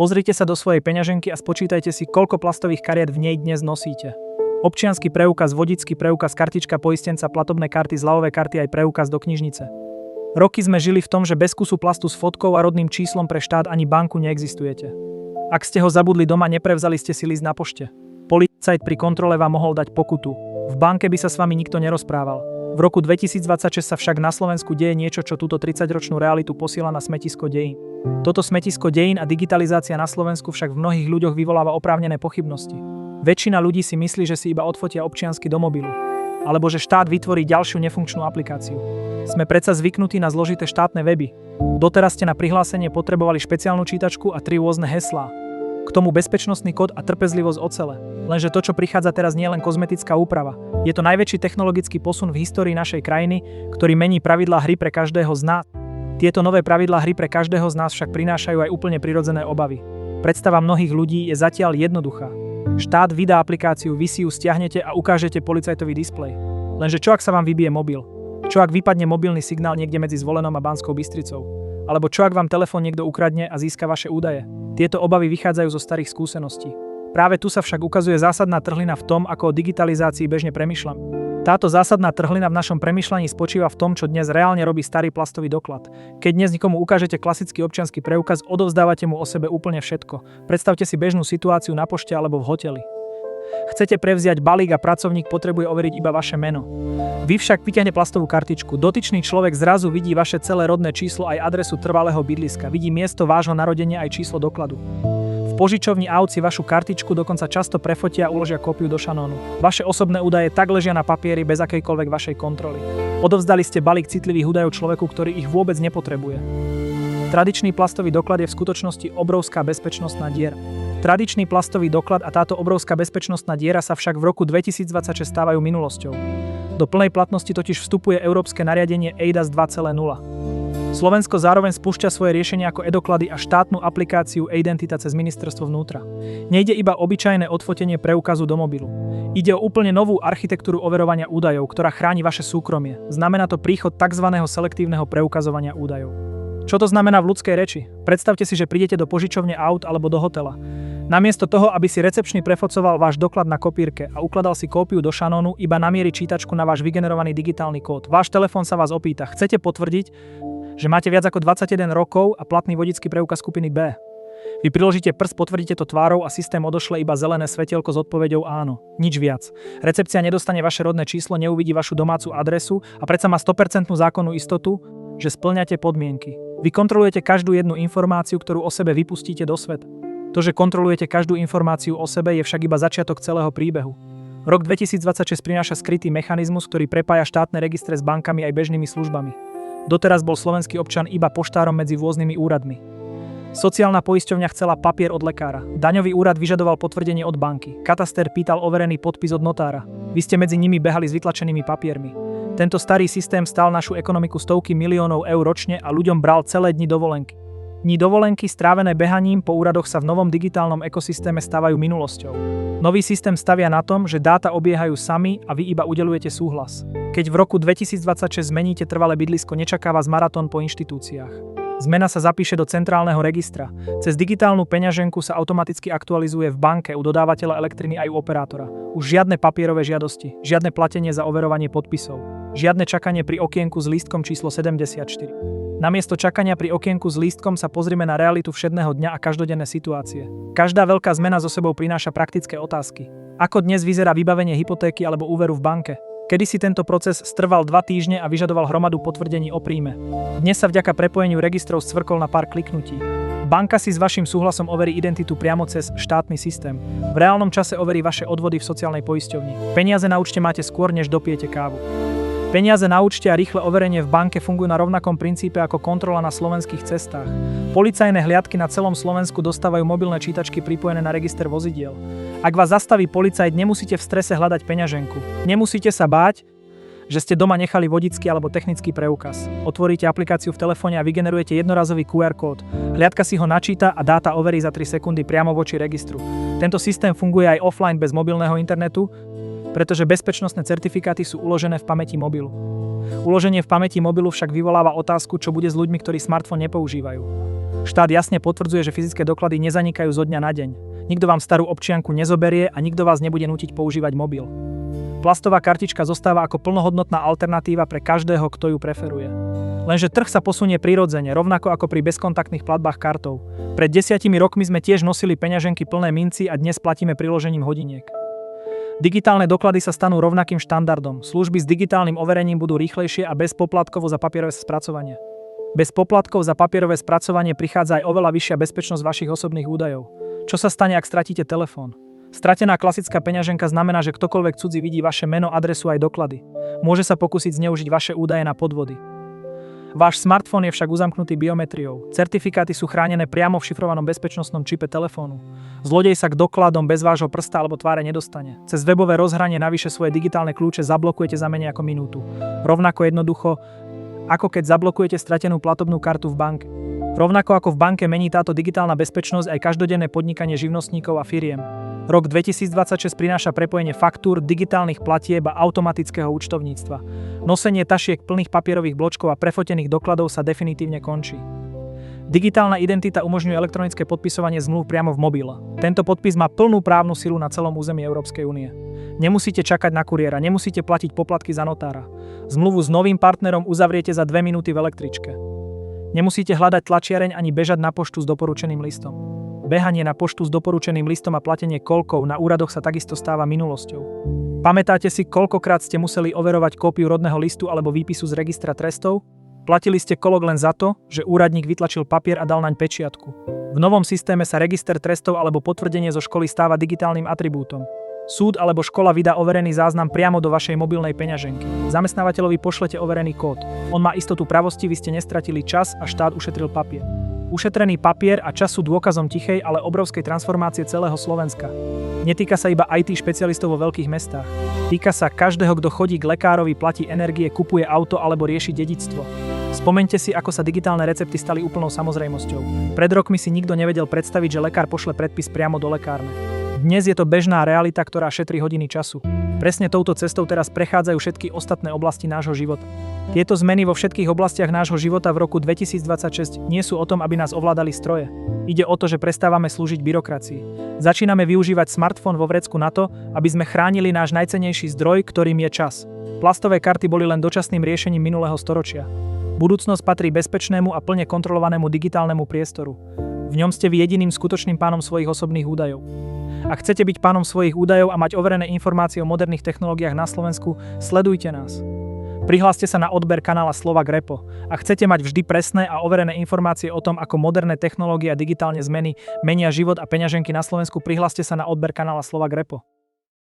Pozrite sa do svojej peňaženky a spočítajte si, koľko plastových kariet v nej dnes nosíte. Občiansky preukaz, vodičský preukaz, kartička poistenca, platobné karty, zľavové karty aj preukaz do knižnice. Roky sme žili v tom, že bez kusu plastu s fotkou a rodným číslom pre štát ani banku neexistujete. Ak ste ho zabudli doma, neprevzali ste si list na pošte. Policajt pri kontrole vám mohol dať pokutu. V banke by sa s vami nikto nerozprával. V roku 2026 sa však na Slovensku deje niečo, čo túto 30-ročnú realitu posiela na smetisko dejín. Toto smetisko dejín a digitalizácia na Slovensku však v mnohých ľuďoch vyvoláva oprávnené pochybnosti. Väčšina ľudí si myslí, že si iba odfotia občiansky do mobilu, alebo že štát vytvorí ďalšiu nefunkčnú aplikáciu. Sme predsa zvyknutí na zložité štátne weby. Doteraz ste na prihlásenie potrebovali špeciálnu čítačku a 3 rôzne heslá. K tomu bezpečnostný kód a trpezlivosť ocele. Lenže to, čo prichádza teraz, nie je len kozmetická úprava. Je to najväčší technologický posun v histórii našej krajiny, ktorý mení pravidlá hry pre každého z nás. Tieto nové pravidlá hry pre každého z nás však prinášajú aj úplne prirodzené obavy. Predstava mnohých ľudí je zatiaľ jednoduchá. Štát vydá aplikáciu, vy si ju stiahnete a ukážete policajtový displej. Lenže čo ak sa vám vybije mobil? Čo ak vypadne mobilný signál niekde medzi Zvolenom a Banskou Bystricou? Alebo čo ak vám telefón niekto ukradne a získa vaše údaje? Tieto obavy vychádzajú zo starých skúseností. Práve tu sa však ukazuje zásadná trhlina v tom, ako o digitalizácii bežne premýšľam. Táto zásadná trhlina v našom premýšľaní spočíva v tom, čo dnes reálne robí starý plastový doklad. Keď dnes nikomu ukážete klasický občiansky preukaz, odovzdávate mu o sebe úplne všetko. Predstavte si bežnú situáciu na pošte alebo v hoteli. Chcete prevziať balík a pracovník potrebuje overiť iba vaše meno. Vy však vyťahne plastovú kartičku. Dotyčný človek zrazu vidí vaše celé rodné číslo aj adresu trvalého bydliska. Vidí miesto vášho narodenia aj číslo dokladu. V požičovni aut si vašu kartičku dokonca často prefotia a uložia kópiu do šanónu. Vaše osobné údaje tak ležia na papieri bez akejkoľvek vašej kontroly. Odovzdali ste balík citlivých údajov človeku, ktorý ich vôbec nepotrebuje. Tradičný plastový doklad je v skutočnosti obrovská bezpečnostná diera. Tradičný plastový doklad a táto obrovská bezpečnostná diera sa však v roku 2026 stávajú minulosťou. Do plnej platnosti totiž vstupuje európske nariadenie eIDAS 2.0. Slovensko zároveň spúšťa svoje riešenie ako e-doklady a štátnu aplikáciu e-identita cez ministerstvo vnútra. Nejde iba obyčajné odfotenie preukazu do mobilu. Ide o úplne novú architektúru overovania údajov, ktorá chráni vaše súkromie. Znamená to príchod tzv. Selektívneho preukazovania údajov. Čo to znamená v ľudskej reči? Predstavte si, že prídete do požičovne aut alebo do hotela. Namiesto toho, aby si recepčný prefocoval váš doklad na kopírke a ukladal si kópiu do šanónu, iba namierí čítačku na váš vygenerovaný digitálny kód. Váš telefón sa vás opýta: chcete potvrdiť, že máte viac ako 21 rokov a platný vodičský preukaz skupiny B? Vy priložíte prst, potvrdíte to tvárou a systém odošle iba zelené svetielko s odpoveďou áno. Nič viac. Recepcia nedostane vaše rodné číslo, neuvidí vašu domácu adresu a predsa má 100% zákonnú istotu, že spĺňate podmienky. Vy kontrolujete každú jednu informáciu, ktorú o sebe vypustíte do sveta. To, že kontrolujete každú informáciu o sebe, je však iba začiatok celého príbehu. Rok 2026 prináša skrytý mechanizmus, ktorý prepája štátne registre s bankami aj bežnými službami. Doteraz bol slovenský občan iba poštárom medzi rôznymi úradmi. Sociálna poisťovňa chcela papier od lekára. Daňový úrad vyžadoval potvrdenie od banky. Kataster pýtal overený podpis od notára. Vy ste medzi nimi behali s vytlačenými papiermi. Tento starý systém stál našu ekonomiku stovky miliónov eur ročne a ľuďom bral celé dni dovolenky. Dni dovolenky strávené behaním po úradoch sa v novom digitálnom ekosystéme stávajú minulosťou. Nový systém stavia na tom, že dáta obiehajú sami a vy iba udeľujete súhlas. Keď v roku 2026 zmeníte trvalé bydlisko, nečaká vás maratón po inštitúciách. Zmena sa zapíše do centrálneho registra. Cez digitálnu peňaženku sa automaticky aktualizuje v banke, u dodávateľa elektriny aj u operátora. Už žiadne papierové žiadosti, žiadne platenie za overovanie podpisov, žiadne čakanie pri okienku s lístkom číslo 74. Namiesto čakania pri okienku s lístkom sa pozrime na realitu všedného dňa a každodenné situácie. Každá veľká zmena so sebou prináša praktické otázky. Ako dnes vyzerá vybavenie hypotéky alebo úveru v banke? Kedysi tento proces strval 2 týždne a vyžadoval hromadu potvrdení o príjme. Dnes sa vďaka prepojeniu registrov scvrkol na pár kliknutí. Banka si s vašim súhlasom overí identitu priamo cez štátny systém. V reálnom čase overí vaše odvody v sociálnej poisťovni. Peniaze na účte máte skôr, než dopijete kávu. Peniaze na účte a rýchle overenie v banke fungujú na rovnakom princípe ako kontrola na slovenských cestách. Policajné hliadky na celom Slovensku dostávajú mobilné čítačky pripojené na register vozidiel. Ak vás zastaví policajt, nemusíte v strese hľadať peňaženku. Nemusíte sa báť, že ste doma nechali vodičský alebo technický preukaz. Otvoríte aplikáciu v telefóne a vygenerujete jednorazový QR kód. Hliadka si ho načíta a dáta overí za 3 sekundy priamo voči registru. Tento systém funguje aj offline bez mobilného internetu. pretože bezpečnostné certifikáty sú uložené v pamäti mobilu. Uloženie v pamäti mobilu však vyvoláva otázku, čo bude s ľuďmi, ktorí smartfón nepoužívajú. Štát jasne potvrdzuje, že fyzické doklady nezanikajú zo dňa na deň. Nikto vám starú občianku nezoberie a nikto vás nebude nútiť používať mobil. Plastová kartička zostáva ako plnohodnotná alternatíva pre každého, kto ju preferuje. Lenže trh sa posunie prirodzene, rovnako ako pri bezkontaktných platbách kartou. Pred 10 rokmi sme tiež nosili peňaženky plné minci a dnes platíme priložením hodiniek. Digitálne doklady sa stanú rovnakým štandardom. Služby s digitálnym overením budú rýchlejšie a bez poplatkov za papierové spracovanie. Bez poplatkov za papierové spracovanie prichádza aj oveľa vyššia bezpečnosť vašich osobných údajov. Čo sa stane, ak stratíte telefón? Stratená klasická peňaženka znamená, že ktokoľvek cudzí vidí vaše meno, adresu aj doklady. Môže sa pokúsiť zneužiť vaše údaje na podvody. Váš smartfón je však uzamknutý biometriou. Certifikáty sú chránené priamo v šifrovanom bezpečnostnom čipe telefónu. Zlodej sa k dokladom bez vášho prsta alebo tváre nedostane. Cez webové rozhranie navyše svoje digitálne kľúče zablokujete za menej ako minútu. Rovnako jednoducho, ako keď zablokujete stratenú platobnú kartu v banke. Rovnako ako v banke mení táto digitálna bezpečnosť aj každodenné podnikanie živnostníkov a firiem. Rok 2026 prináša prepojenie faktúr, digitálnych platieb a automatického účtovníctva. Nosenie tašiek plných papierových bločkov a prefotených dokladov sa definitívne končí. Digitálna identita umožňuje elektronické podpisovanie zmluv priamo v mobile. Tento podpis má plnú právnu silu na celom území Európskej únie. Nemusíte čakať na kuriéra, nemusíte platiť poplatky za notára. Zmluvu s novým partnerom uzavriete za 2 minúty v električke. Nemusíte hľadať tlačiareň ani bežať na poštu s doporučeným listom. Behanie na poštu s doporučeným listom a platenie kolkov na úradoch sa takisto stáva minulosťou. Pamätáte si, koľkokrát ste museli overovať kópiu rodného listu alebo výpisu z registra trestov? Platili ste kolok len za to, že úradník vytlačil papier a dal naň pečiatku. V novom systéme sa register trestov alebo potvrdenie zo školy stáva digitálnym atribútom. Súd alebo škola vydá overený záznam priamo do vašej mobilnej peňaženky. Zamestnávateľovi pošlete overený kód. On má istotu pravosti, vy ste nestratili čas a štát ušetril papier. Ušetrený papier a čas sú dôkazom tichej, ale obrovskej transformácie celého Slovenska. Netýka sa iba IT špecialistov vo veľkých mestách. Týka sa každého, kto chodí k lekárovi, platí energie, kupuje auto alebo rieši dedičstvo. Spomeňte si, ako sa digitálne recepty stali úplnou samozrejmosťou. Pred rokmi si nikto nevedel predstaviť, že lekár pošle predpis priamo do lekárne. Dnes je to bežná realita, ktorá šetrí hodiny času. Presne touto cestou teraz prechádzajú všetky ostatné oblasti nášho života. Tieto zmeny vo všetkých oblastiach nášho života v roku 2026 nie sú o tom, aby nás ovládali stroje. Ide o to, že prestávame slúžiť byrokracii. Začíname využívať smartfón vo vrecku na to, aby sme chránili náš najcennejší zdroj, ktorým je čas. Plastové karty boli len dočasným riešením minulého storočia. Budúcnosť patrí bezpečnému a plne kontrolovanému digitálnemu priestoru. V ňom ste vy jediným skutočným pánom svojich osobných údajov. Ak chcete byť pánom svojich údajov a mať overené informácie o moderných technológiách na Slovensku, sledujte nás. Prihláste sa na odber kanála Slovak Repo. Ak chcete mať vždy presné a overené informácie o tom, ako moderné technológie a digitálne zmeny menia život a peňaženky na Slovensku, prihláste sa na odber kanála Slovak Repo.